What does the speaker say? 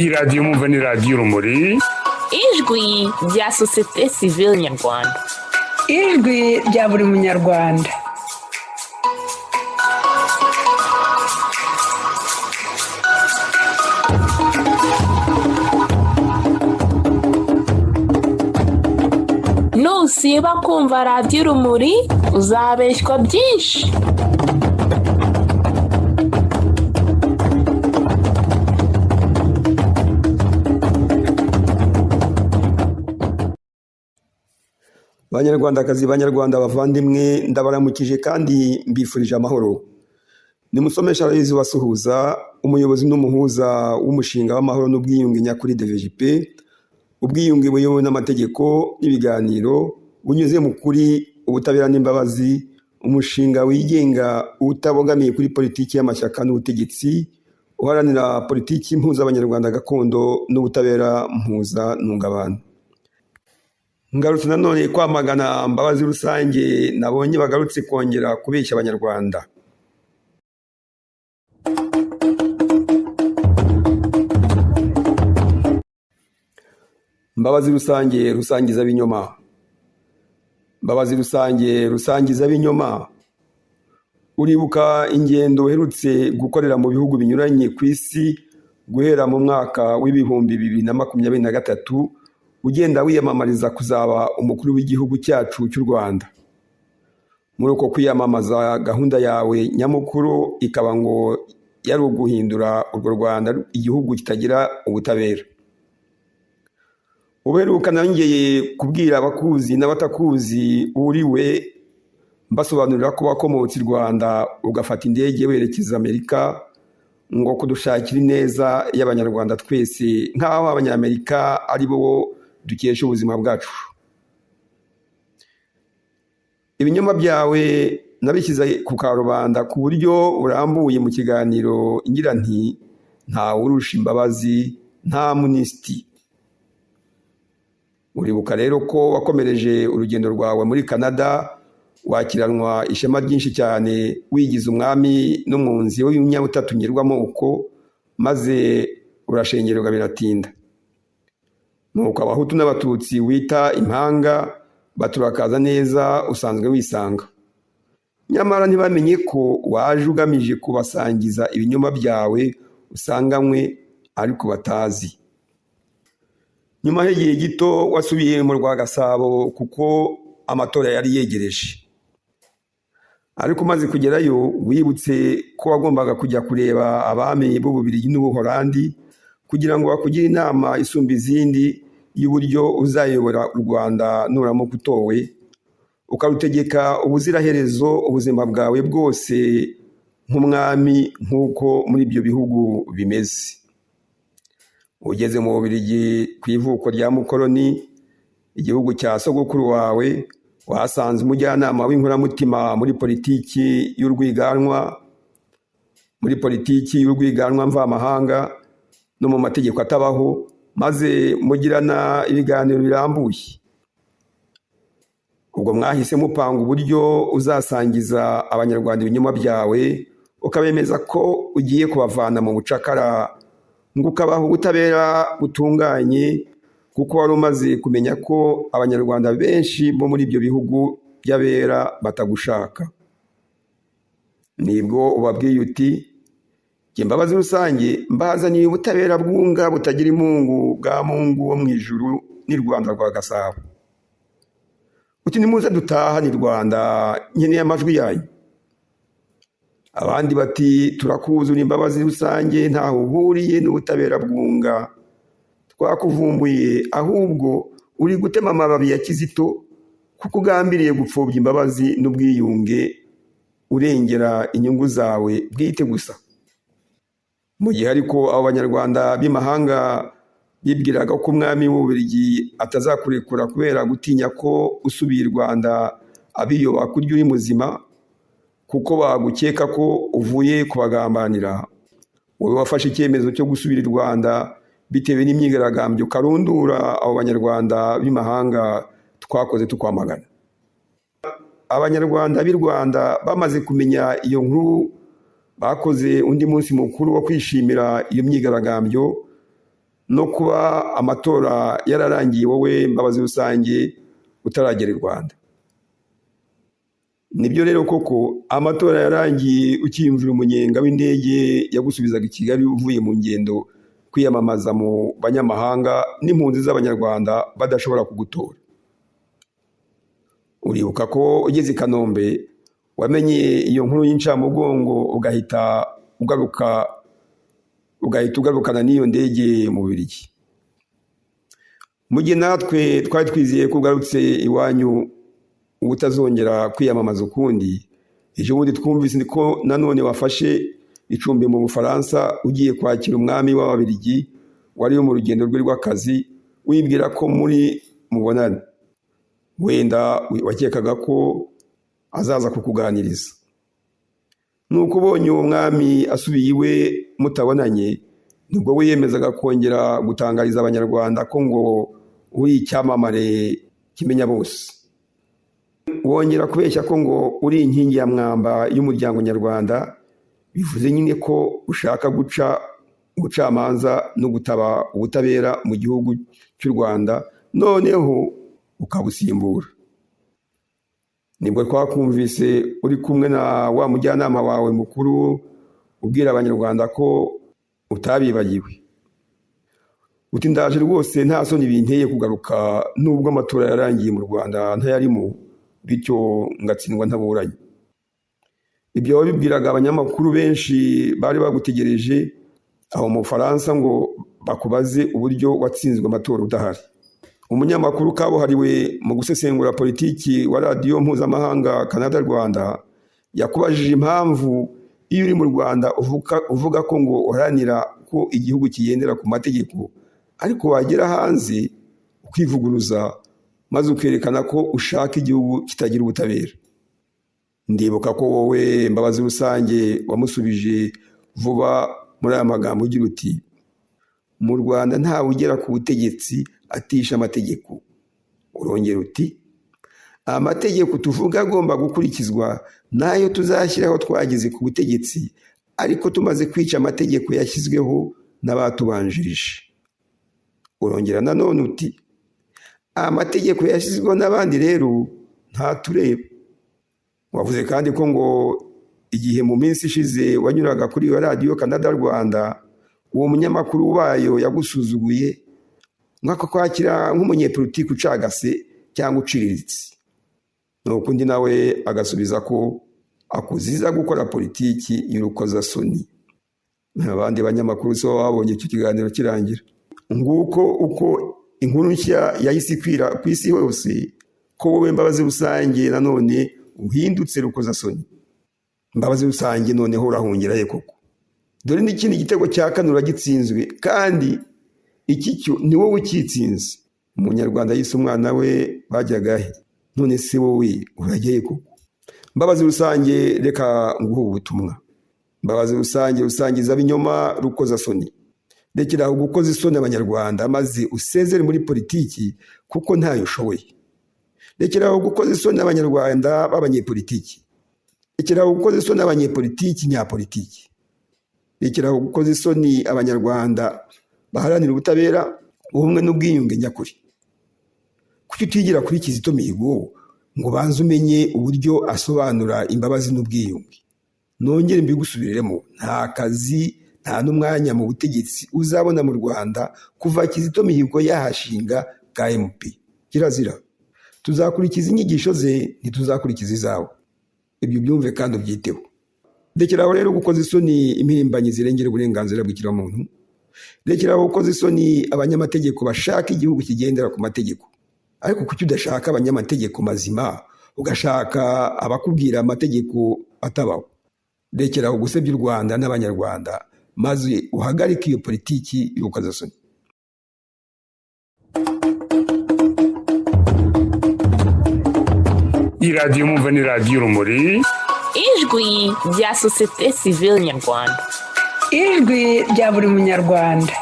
iradiyo mwumva ni radiyo urumuri, ijwi rya sosiyete sivile nyarwanda, ijwi rya buri munyarwanda. nusiba kumva radiyo urumuri uzabeshywa byinshi. Banyarwandakazi, banyarwanda bavandimwe, ndabaramukije kandi mbifurije amahoro. Nimusomesha Aloyizi Basuhuza, umuyobozi n'umuhuza w'umushinga w'amahoro n'ubwiyunge nyakuri DVJP, ubwiyunge buyobowe n'amategeko n'ibiganiro bunyuze mu kuri, ubutabera n'imbabazi, umushinga wigenga utabogamiye kuri politiki y'amashyaka n'ubutegetsi, uharanira politiki mpuzabanyarwanda gakondo n'ubutabera mpuzantungabantu. Ngarutse nanone kwamagana Mbabazi Rusange nabonye bagarutse kongera kubeshya abanyarwanda. Mbabazi Rusange rusangiza binyoma. Mbabazi Rusange rusangiza binyoma. Uribuka ingendo uherutse gukorera mu bihugu binyuranye ku isi guhera mu mwaka w'ibihumbi 2023 ugenda wiyamamariza kuzaba umukuru w'igihugu cyacu cy'u Rwanda. Muri uko kwiyamamaza gahunda yawe nyamukuru ikaba ngo yari uguhindura urwo Rwanda igihugu kitagira ubutabera. Uberuka nongeye kubwira abakuzi n'abatakuzi uriwe mbasobanurira ko wakomotse i Rwanda ugafata indege werekeza Amerika ngo kudushakira ineza y'abanyarwanda twese, nk'aho abanyamerika ari bo dukesha ubuzima bwacu. Ibinyoma byawe nabishyize ku karubanda ku buryo burambuye mu kiganiro ngira nti nta urusha imbabazi nta munisiti. Uribuka rero ko wakomereje urugendo rwawe muri Canada wakiranwa ishema ryinshi cyane wigize umwami n'umwunzi w'inyabutatu nyirwamoko, maze urashengererwa biratinda. Nuko abahutu n'abatutsi wita impanga baturakaza neza usanzwe wisanga. Nyamara ntibamenye ko waje ugamije kubasangiza ibinyoma byawe usanganywe ariko batazi. Nyuma y'igihe gito wasubiye mu Rwagasabo kuko amatora yari yegereje. Ariko umaze kugerayo wibutse ko wagombaga kujya kureba abami b'Ububiligi n'Ubuholandi kugira ngo bakugire inama isumba izindi y'uburyo uzayobora u Rwanda nuramuka utowe, ukarutegeka ubuziraherezo ubuzima bwawe bwose nk'umwami nk'uko muri ibyo bihugu bimeze. Ugeze mu Bubiligi ku ivuko rya mukoroni, igihugu cya sogokuru wawe, wahasanze umujyanama w'inkoramutima muri politiki y'urwiganwa mvamahanga no mu mategeko atabaho, maze mugirana ibiganiro birambuye. Ubwo mwahise mupanga uburyo uzasangiza abanyarwanda ibinyoma byawe, ukabemeza ko ugiye kubavana mu bucakara ngo ukabaha ubutabera butunganye, kuko wari umaze kumenya ko abanyarwanda benshi bo muri ibyo bihugu by'abera batagushaka. Nibwo ubabwiye uti jye Mbabazi Rusange mbazaniye ubutabera bwunga butagira imungu bwa Mungu wo mu ijuru n'i Rwanda rwa Gasabo. Uti nimuze dutaha ni Rwanda nkeneye amajwi yanyu. Abandi bati turakuzi uri Mbabazi Rusange ntaho uhuriye n'ubutabera bwunga, twakuvumbuye ahubwo uri gutema amababi ya Kizito kuko ugambiriye gupfobya imbabazi n'ubwiyunge urengera inyungu zawe bwite gusa. Mu gihe ariko abo banyarwanda b'imahanga bibwiraga ko umwami w'Ububiligi atazakurekura kubera gutinya ko usubiye i Rwanda abiyoba kurya uri muzima, kuko bagukeka ko uvuye kubagambanira, wowe wafashe icyemezo cyo gusubira i Rwanda bitewe n'imyigaragambyo karundura abo banyarwanda b'imahanga twakoze tukwamagana. Abanyarwanda b'i Rwanda bamaze kumenya iyo nkuru bakoze undi munsi mukuru wo kwishimira iyo myigaragambyo, no kuba amatora yararangiye wowe Mbabazi Rusange utaragera i Rwanda. Nibyo rero koko amatora yarangiye ukiyumvira umunyenga w'indege yagusubizaga i Kigali uvuye mu ngendo kwiyamamaza mu banyamahanga n'impunzi z'abanyarwanda badashobora kugutora. Uribuka ko ugeze i Kanombe wamenye iyo nkuru y'incamugongo ugahita ugarukana n'iyo ndege mu Bubiligi. Mu gihe natwe twari twizeye ko ugarutse iwanyu utazongera kwiyamamaza ukundi, ejo bundi twumvise ko nanone wafashe icumbi mu Bufaransa ugiye kwakira umwami w'Ababiligi wari mu rugendo rwe rw'akazi, wibwira ko muri mubonana. Wenda wakekaga ko azaza kukuganiriza. Nuko ubonye uwo mwami asubiye iwe mutabonanye, nibwo wiyemezaga kongera gutangariza abanyarwanda ko ngo uri icyamamare kimenya bose. Wongera kubeshya ko ngo uri inkingi ya mwamba y'umuryango nyarwanda, bivuze nyine ko ushaka guca ubucamanza no gutaba ubutabera mu gihugu cy'u Rwanda, noneho ukabusimbura. Nibwo twakumvise uri kumwe na wa mujyanama wawe mukuru ubwira abanyarwanda ko utabibagiwe. Uti ndaje rwose nta soni binteye kugaruka nubwo amatora yarangiye mu Rwanda ntayarimo, bityo ngatsindwa ntaburanye. Ibyo wabibwiraga abanyamakuru benshi bari bagutegereje aho mu Faransa ngo bakubaze uburyo watsinzwe amatora udahari. Umunyamakuru kabuhariwe mu gusesengura politiki wa radiyo mpuzamahanga Canada Rwanda yakubajije impamvu iyo uri mu Rwanda uvuga ko ngo uharanira ko igihugu kigendera ku mategeko, ariko wagera hanze ukivuguruza maze ukerekana ko ushaka igihugu kitagira ubutabera. Ndibuka ko wowe Mbabazi Rusange wamusubije vuba muri aya magambo ugira uti, mu Rwanda ntawe ugera ku butegetsi atisha amategeko. Urongera uti, amategeko tuvuga agomba gukurikizwa nayo tuzashyiraho twageze ku butegetsi, ariko tumaze kwica amategeko yashyizweho n'abatubanjirije. Urongera nanone uti, amategeko yashyizweho n'abandi rero ntatureba. Wavuze kandi ko ngo igihe mu minsi ishize wanyuraga kuri iyo radiyo Canada Rwanda, uwo munyamakuru wayo yagusuzuguye nk'ako kwakira nk'umunyepolitiki ucagase cyangwa uciriritse. Nuko undi nawe agasubiza ko akuziza gukora politiki y'urukozasoni. Abandi banyamakuru so babonye icyo kiganiro kirangira. Nguko uko inkuru nshya yahise ikwira ku isi hose ko wowe Mbabazi Rusange nanone uhindutse rukozasoni. Mbabazi Rusange noneho urahungira he koko? Dore n'ikindi gitego cya kane uragitsinzwe, kandi iki cyo ni wowe ukitsinze. Umunyarwanda yise umwana we bajyaga he? None se wowe urajya he koko? Mbabazi Rusange reka nguhe ubutumwa. Mbabazi Rusange usangiza ibinyoma rukozasoni. Rekera gukoza isoni abanyarwanda maze usezere muri politiki kuko ntayo ushoboye. Rekera gukoza isoni abanyarwanda b'abanyepolitiki. Rekera gukoza isoni abanyepolitiki nyapolitiki. Rekera gukoza isoni abanyarwanda baharanira ubutabera, ubumwe n'ubwiyunge nyakuri. Kuki utigira kuri Kizito Mihigo ngo banze umenye uburyo asobanura imbabazi n'ubwiyunge? Nongere mbigusubiremo, nta kazi nta n'umwanya mu butegetsi uzabona mu Rwanda kuva Kizito Mihigo yahashinga KMP. Kirazira. Tuzakurikiza inyigisho ze, ntituzakurikiza izawe. Ibyo byumve kandi ubyiteho. Rekeraho rero gukoza isoni impirimbanyi zirengera uburenganzira bw'ikiremwamuntu. Rekeraho gukoza isoni abanyamategeko bashaka igihugu kigendera ku mategeko. Ariko kuki udashaka abanyamategeko mazima, ugashaka abakubwira amategeko atabaho? Rekeraho gusebya u Rwanda n'abanyarwanda maze uhagarike iyo politiki y'urukozasoni. iradiyo mwumva ni radiyo Urumuri, ijwi rya sosiyete sivile nyarwanda, ijwi rya buri munyarwanda.